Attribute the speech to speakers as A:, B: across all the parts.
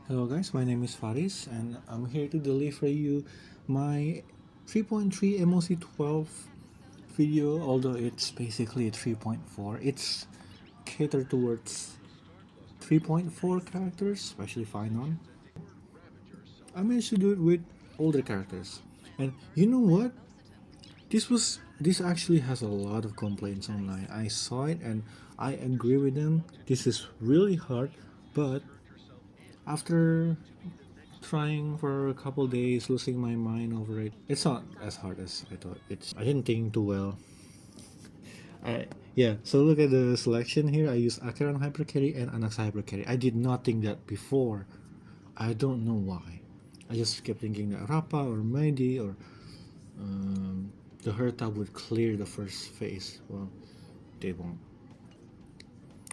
A: Hello guys, my name is Faris and I'm here to deliver you my 3.3 MOC 12 video, although it's basically 3.4. It's catered towards 3.4 characters, especially PHAINON. I managed to do it with older characters. And you know what? This actually has a lot of complaints online. I saw it and I agree with them. This is really hard, but after trying for a couple days, losing my mind over it. It's not as hard as I thought. I didn't think too well. Yeah, so look at the selection here. I use Acheron Hyper Carry and Anax Hyper Carry. I did not think that before. I don't know why. I just kept thinking that Rappa or Mighty or the Herta would clear the first phase. Well, they won't.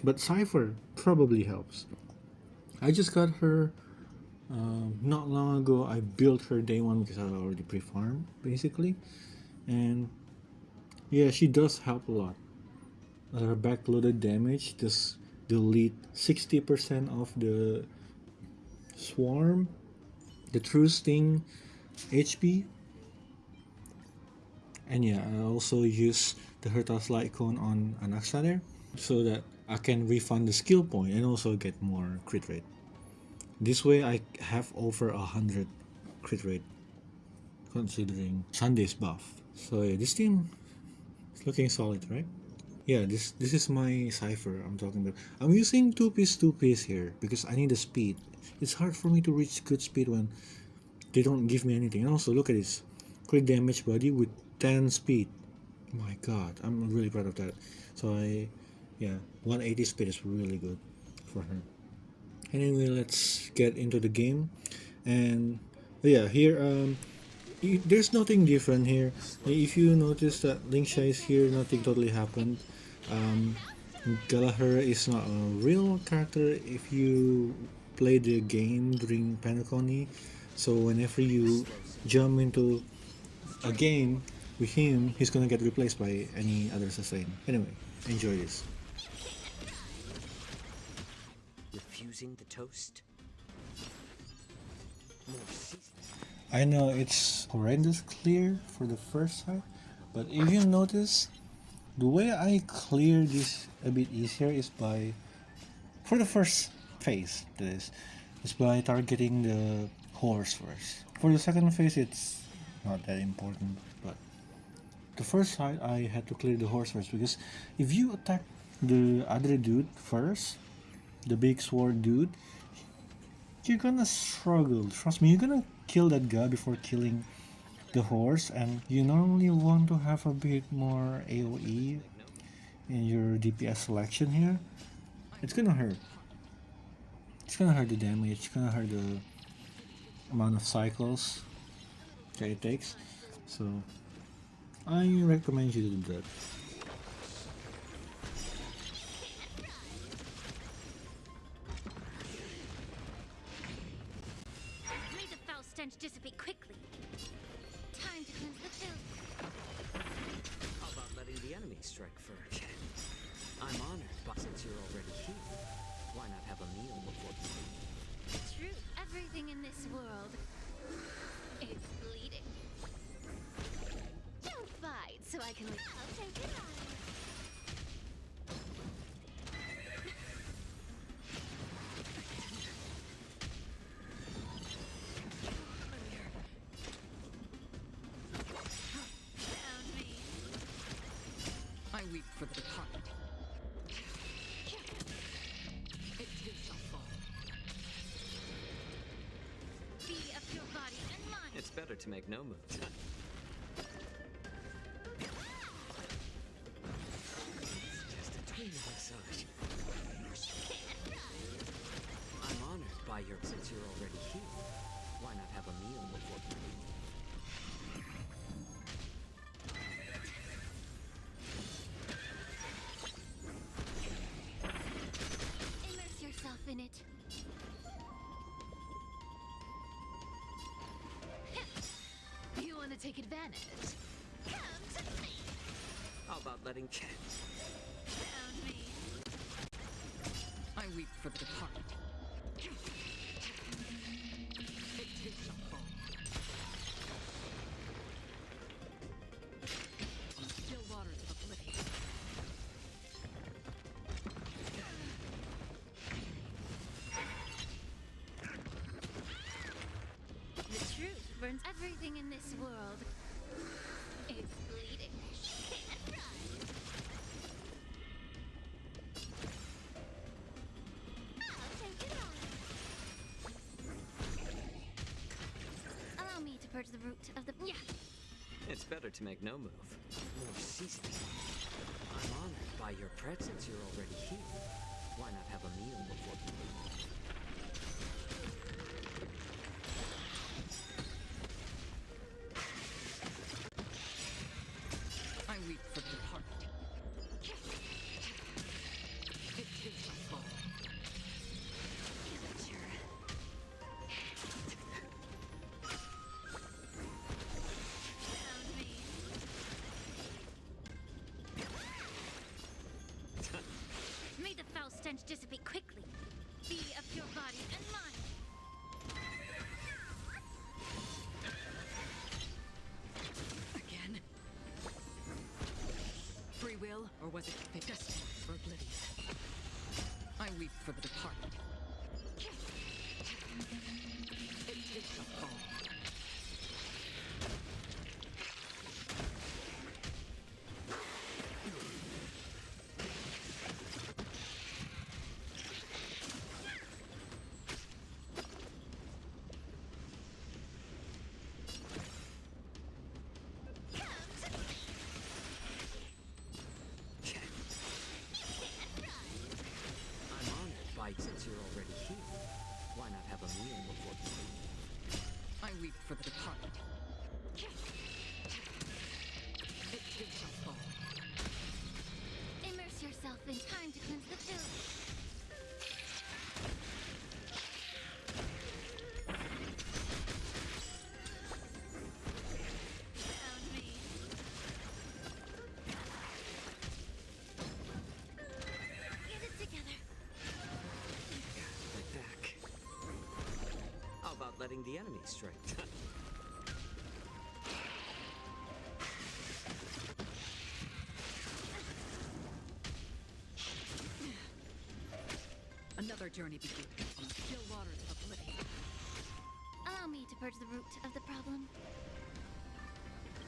A: But Cypher probably helps. I just got her not long ago. I built her day one because I already pre-farmed basically, and yeah, she does help a lot. Her backloaded damage just delete 60% of the swarm, the true sting HP, and yeah, I also use the Hertas Light Cone on Anaxa there so that I can refund the skill point and also get more crit rate. This way I have over 100 crit rate considering Sunday's buff. So yeah, this team is looking solid, right? Yeah, this is my cipher I'm talking about. I'm using two piece here because I need the speed. It's hard for me to reach good speed when they don't give me anything. And also look at this. Crit damage body with 10 speed. My god, I'm really proud of that. So yeah, 180 speed is really good for her. Anyway, let's get into the game. And yeah, here there's nothing different here. If you notice that Linksha is here, nothing totally happened. Um, Gallagher is not a real character if you play the game during Penacony. So whenever you jump into a game with him, he's gonna get replaced by any other sustain. Anyway, enjoy this.
B: Refusing the toast? More seasoned.
A: I know it's horrendous clear for the first time, but if you notice, the way I clear this a bit easier is by, for the first phase, that is by targeting the horse first. For the second phase, it's not that important, but the first side I had to clear the horse first because if you attack the other dude first, the big sword dude, you're gonna struggle. Trust me, you're gonna kill that guy before killing the horse, and you normally want to have a bit more AoE in your DPS selection here. It's gonna hurt. It's gonna hurt the damage, it's gonna hurt the amount of cycles that it takes. So I recommend you to do that.
C: May the foul stench dissipate quickly. Time to cleanse the filth.
B: How about letting the enemy strike first? I'm honored, but since you're already here, why not have a meal before you leave?
C: True, everything in this world is bleeding. Don't fight, so I can. I'll take it on. Found me.
D: I weep for the departed. It too shall fall.
C: Be of your body and mind.
B: It's better to make no moves. Just a tiny massage. I'm honored by your since you're already here. Why not have a meal before you leave?
C: Immerse yourself in it. You want to take advantage? Come to me.
B: How about letting chance?
C: Found me.
D: I weep for the departed.
C: burns everything in this world. It's bleeding. Can't run. I'll take it on. Allow me to purge the root of the... Yeah.
B: It's better to make no move. More seasoning. I'm honored by your presence. You're already here. Why not have a meal before you leave?
D: I weep for the departed. It takes my fall.
C: Found me. May the foul stench dissipate quickly. Be of your body and mind.
D: Again? Free will, or was it fate? Destiny for oblivion? I weep for the departed. It takes a fall.
B: I'm honored by since you're already here. Why not have a meal before you leave?
D: I weep for the departed. It takes a fall.
C: Immerse yourself in time to cleanse the filth. Found me. Get it together.
B: My back. How about letting the enemy strike?
D: Another journey begins on the still waters of oblivion.
C: Allow me to purge the root of the problem.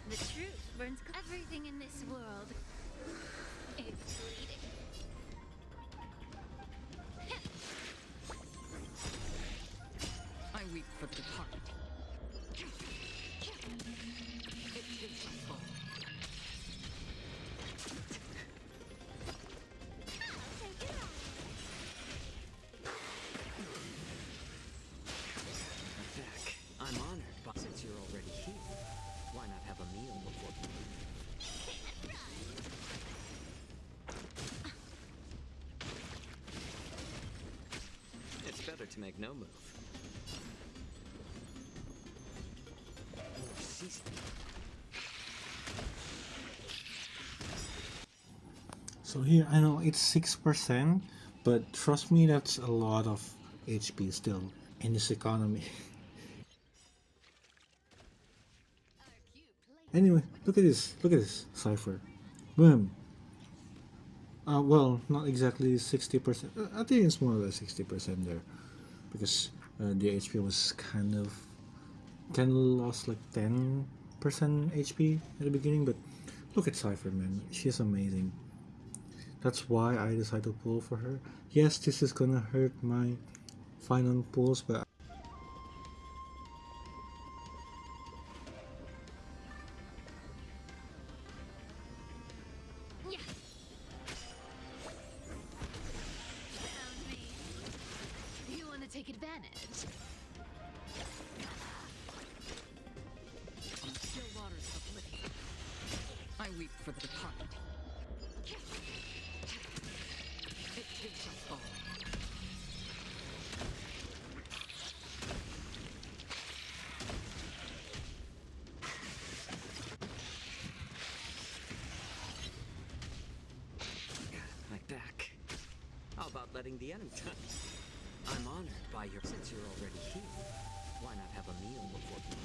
C: The truth burns everything in this world. It's bleeding.
D: I weep for the departed. It takes a fall.
C: I'll take it on.
B: My back. I'm honored, but since you're already here, why not have a meal before you leave? It's better to make no move. More seasoning.
A: So here, I know it's 6%, but trust me, that's a lot of HP still in this economy. Anyway, look at this, CIPHER. Boom. Well, not exactly 60%. I think it's more or less 60% there, because the HP was kind of lost like 10% HP at the beginning. But look at CIPHER, man. She's amazing. That's why I decided to pull for her. Yes, this is gonna hurt my PHAINON pulls, but
C: Yeah. Found me.
D: You want to take advantage? On the still waters of oblivion. I weep for the departed. It takes a fall.
B: My back. How about letting the enemy I'm honored by your since you're already here. Why not have a meal before you leave?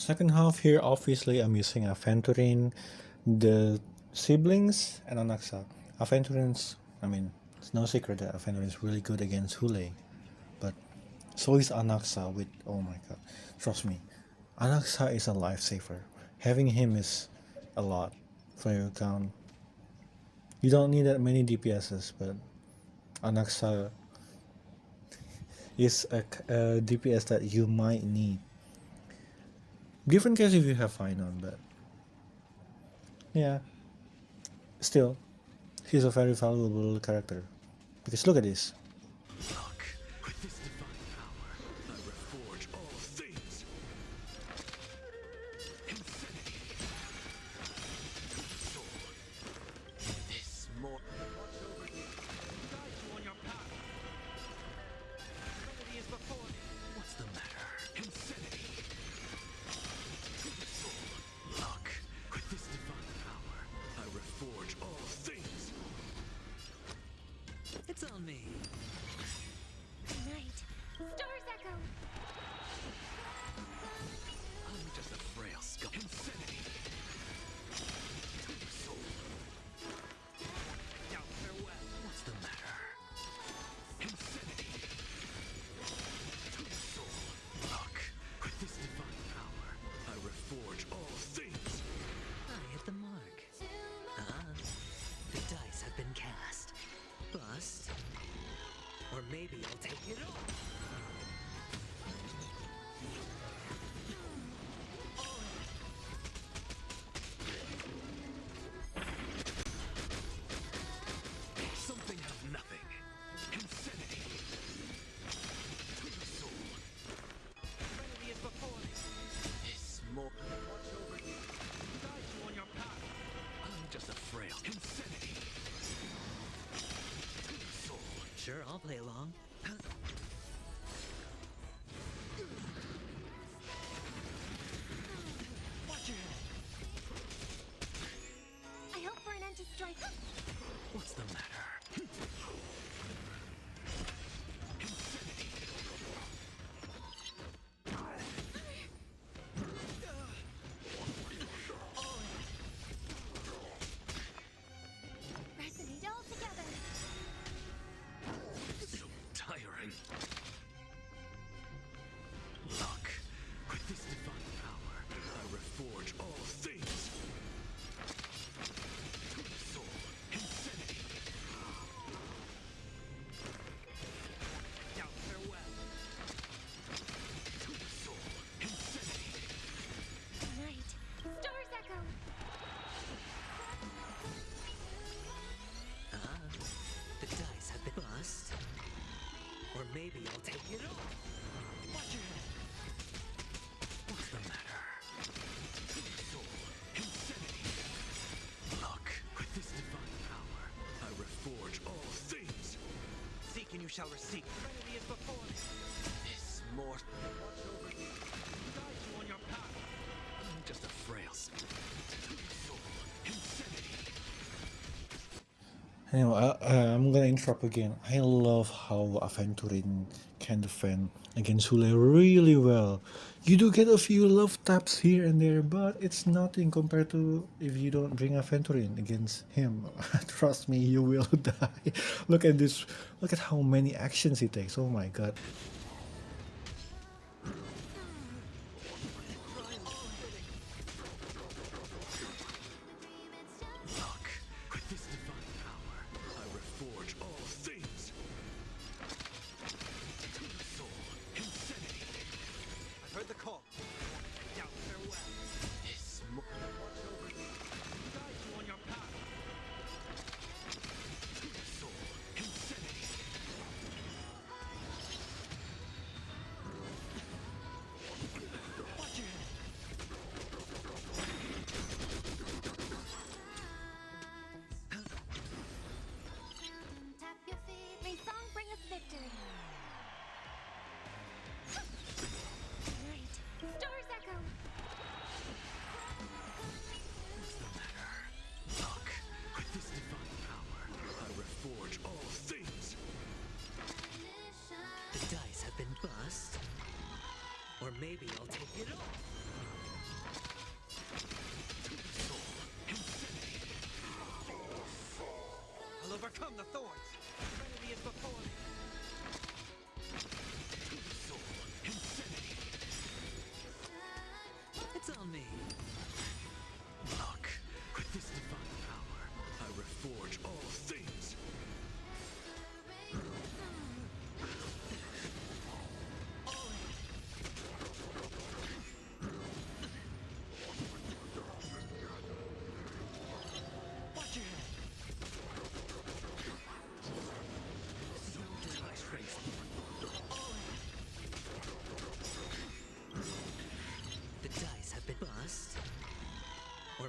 A: Second half here, obviously I'm using Aventurine, the siblings, and Anaxa. Aventurine's, I mean, it's no secret that Aventurine is really good against Hule, but so is Anaxa with, oh my god, trust me, Anaxa is a lifesaver. Having him is a lot for your account. You don't need that many DPSs, but Anaxa is a DPS that you might need. Different case if you have PHAINON, but yeah, still, he's a very valuable character. Because look at this.
E: Look, with this divine power, I reforge all things. Infinity. Soul. This more. Watch over you. Guide you on your path. Serenity is before me. What's the matter? Infinity. Soul. Look, with this divine power, I reforge all things.
B: It's on me.
C: Night. Stars echo.
E: I'm just a frail skull. Infinity. To the soul. Now farewell. What's the matter? Infinity. To the soul. Look, with this divine power, I reforge all things.
B: I hit the mark. The dice have been cast. Bust. Or maybe I'll take it all.
E: Something out of nothing. Infinity. To the soul. Serenity is before me. This more. Watch over you. Guide you on your path. I'm just a frail. Infinity. To the soul.
B: Sure, I'll play along.
E: Watch your head.
C: I hope for an end to strife.
E: What's the matter? Infinity.
C: Resonate all together.
E: So tiring. Look, with this divine power, I reforge all things. To the soul, infinity. Now farewell. To the soul, infinity.
C: Night. Stars echo.
B: The dice have been bust. Or maybe I'll take it all.
E: Watch your head. What's the matter? To the soul, infinity. Look, with this divine power, I reforge all things. Seek and you shall receive. Serenity is before me. This more. Watch over you. Guide you on your path. I'm just a frail. To the soul, infinity.
A: Anyway, I'm gonna interrupt again. I love how Aventurine can defend against Hule really well. You do get a few love taps here and there, but it's nothing compared to if you don't bring Aventurine against him. Trust me, you will die. Look at this. Look at how many actions he takes. Oh my god.
E: Look, with this divine power, I reforge all things. To the soul, infinity. I've heard the call. Now farewell. This more. Watch over you. Guide you on your path. To the soul, infinity.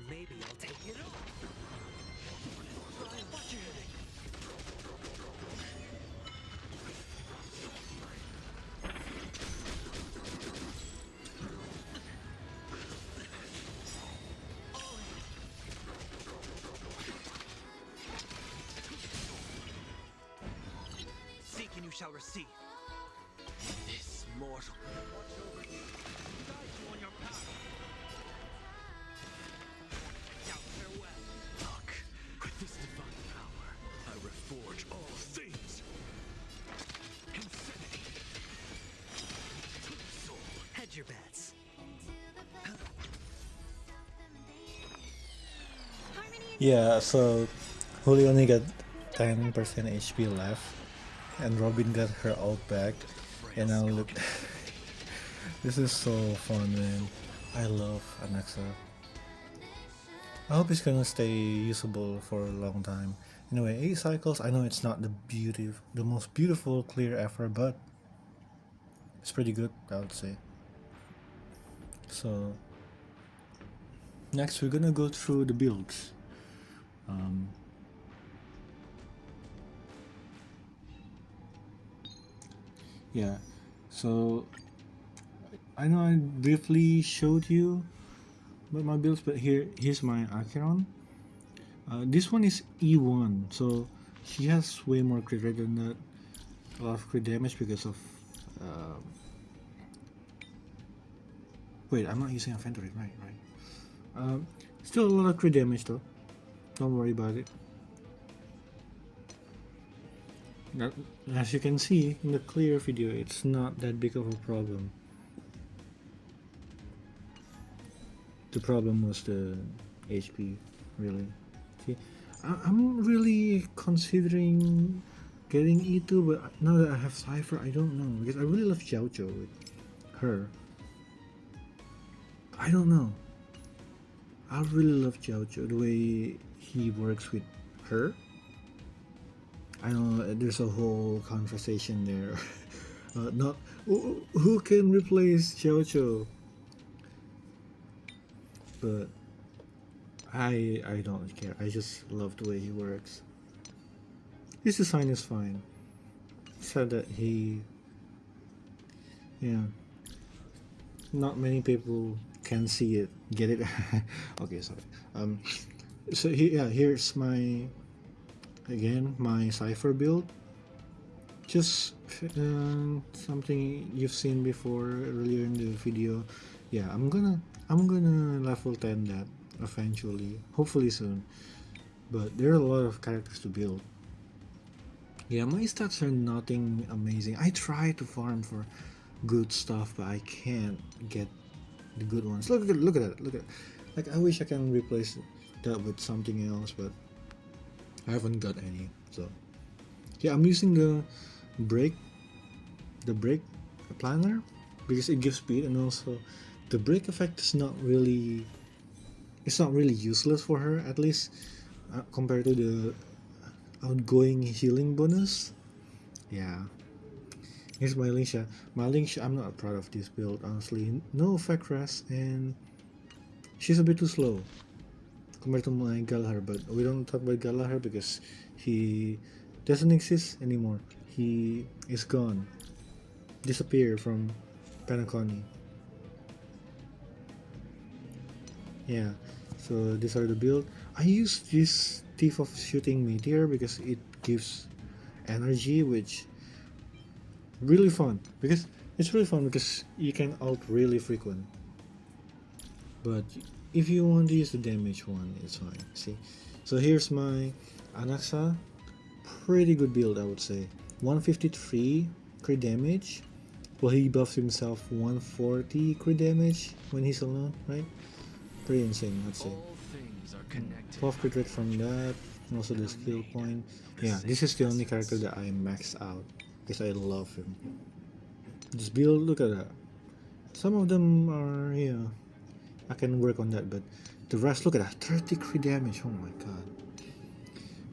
B: maybe I'll take it off.
E: Watch your heading.
B: Seek and you shall receive. This mortal. Watch over you. Guide you on your path. Now farewell.
E: Look, with this divine power, I reforge all things. Insanity. Soul.
B: Hedge your bets.
A: Yeah, so Julio only got 10% HP left, and Robin got her ult back, and now look. This is so fun, man. I love Anaxa. I hope it's gonna stay usable for a long time. Anyway, 8 cycles. I know it's not the most beautiful clear ever, but it's pretty good, I would say. So next we're gonna go through the builds. Yeah, so I know I briefly showed you about my builds, but here's my Acheron. This one is E1, so she has way more crit rate than that. A lot of crit damage because of wait, I'm not using a Fenrir, right. Still a lot of crit damage though. Don't worry about it. Now, as you can see in the clear video, it's not that big of a problem. The problem was the HP, really. See, I'm really considering getting E2, but now that I have CIPHER, I don't know, because I really love Xiao Zhou with her. I don't know. I really love Xiao Zhou, the way he works with her. I know there's a whole conversation there. Not who can replace Xiao Zhou, but I don't care. I just love the way he works. His design is fine. Said that not many people can see it, get it. Okay, sorry. So here's my CIPHER build. Just something you've seen before earlier in the video. Yeah, I'm gonna level 10 that eventually, hopefully soon. But there are a lot of characters to build. Yeah, my stats are nothing amazing. I try to farm for good stuff, but I can't get the good ones. Look at it. Like, I wish I can replace that with something else, but I haven't got any. So yeah, I'm using the break planner because it gives speed, and also the break effect is not really useless for her, at least compared to the outgoing healing bonus. Yeah, here's my Lingsha. I'm not proud of this build, honestly. No effect rest, and she's a bit too slow compared to my Galahar, but we don't talk about Galahar because he doesn't exist anymore. He is gone, disappeared from Panaconi. Yeah, so these are the build. I use this Thief of Shooting Meteor because it gives energy, which really fun because you can ult really frequent. But if you want to use the damage one, it's fine. See, so here's my Anaxa. Pretty good build, I would say. 153 crit damage. Well, he buffs himself 140 crit damage when he's alone, right? Pretty insane, I'd say.
E: All things are connected.
A: 12 crit rate from that, and also the skill point. Yeah, this is the only character that I max out because I love him. This build, look at that. Some of them are, I can work on that, but the rest, look at that, 30 crit damage. Oh my god,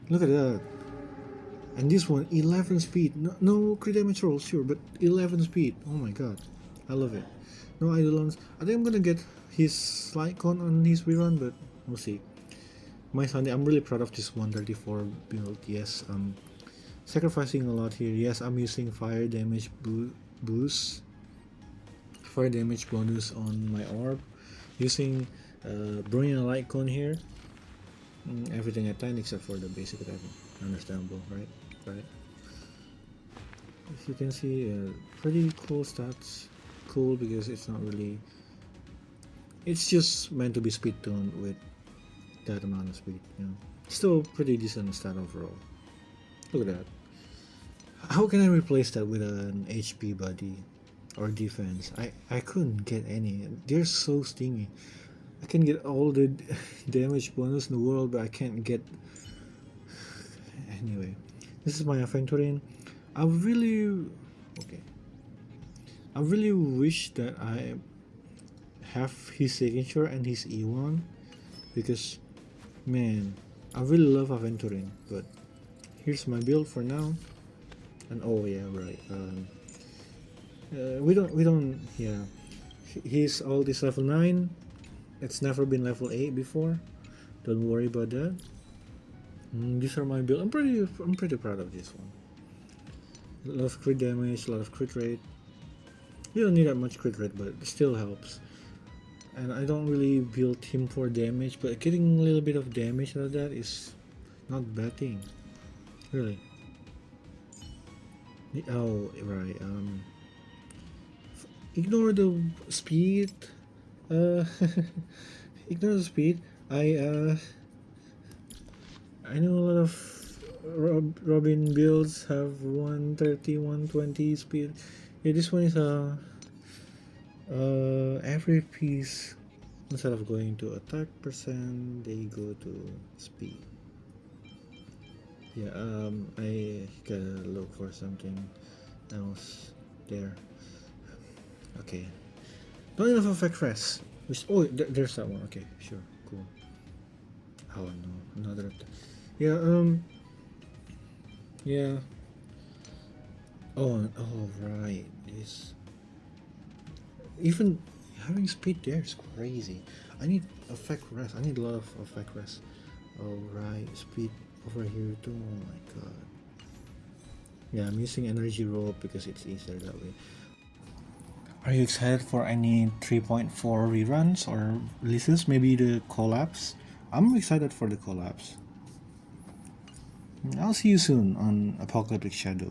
A: look at that. And this one, 11 speed. No crit damage roll, sure, but 11 speed. Oh my god, I love it. No Eidolons. I think I'm gonna get his Lycon on his rerun, but we'll see. My Sunday, I'm really proud of this 134 build. Yes, sacrificing a lot here. Yes, I'm using fire damage boost, fire damage bonus on my orb, using brilliant light cone here. Everything at 10 except for the basic attack. Understandable, right? Right. As you can see, pretty cool stats. Cool because it's not really. It's just meant to be speed tuned with that amount of speed. You know, still pretty decent stat overall. Look at that. How can I replace that with an HP buddy or defense? I couldn't get any. They're so stingy. I can get all the damage bonus in the world, but I can't get. Anyway, this is my Aventurine. I really wish that I have his signature and his E1 because, man, I really love Aventurine. But here's my build for now. And oh yeah, right. We don't. Yeah, he's all this level 9. It's never been level 8 before. Don't worry about that. These are my build. I'm pretty proud of this one. A lot of crit damage, a lot of crit rate. You don't need that much crit rate, but it still helps. And I don't really build him for damage, but getting a little bit of damage out of that is not a bad thing. Really. Oh, right. Ignore the speed. Ignore the speed. I know a lot of Robin builds have 130, 120 speed. Yeah, this one is every piece instead of going to attack percent, they go to speed. Yeah, I gotta look for something else there. Okay, not enough effect rest. Oh, there's that one. Okay, sure, cool. Oh no, another. Yeah, yeah. Oh, right. This even having speed there is crazy. I need effect rest. I need a lot of effect rest. Oh right, speed over here too. Oh my god. Yeah, I'm using energy rope because it's easier that way. Are you excited for any 3.4 reruns or releases? Maybe the collabs? I'm excited for the collabs. I'll see you soon on Apocalyptic Shadow.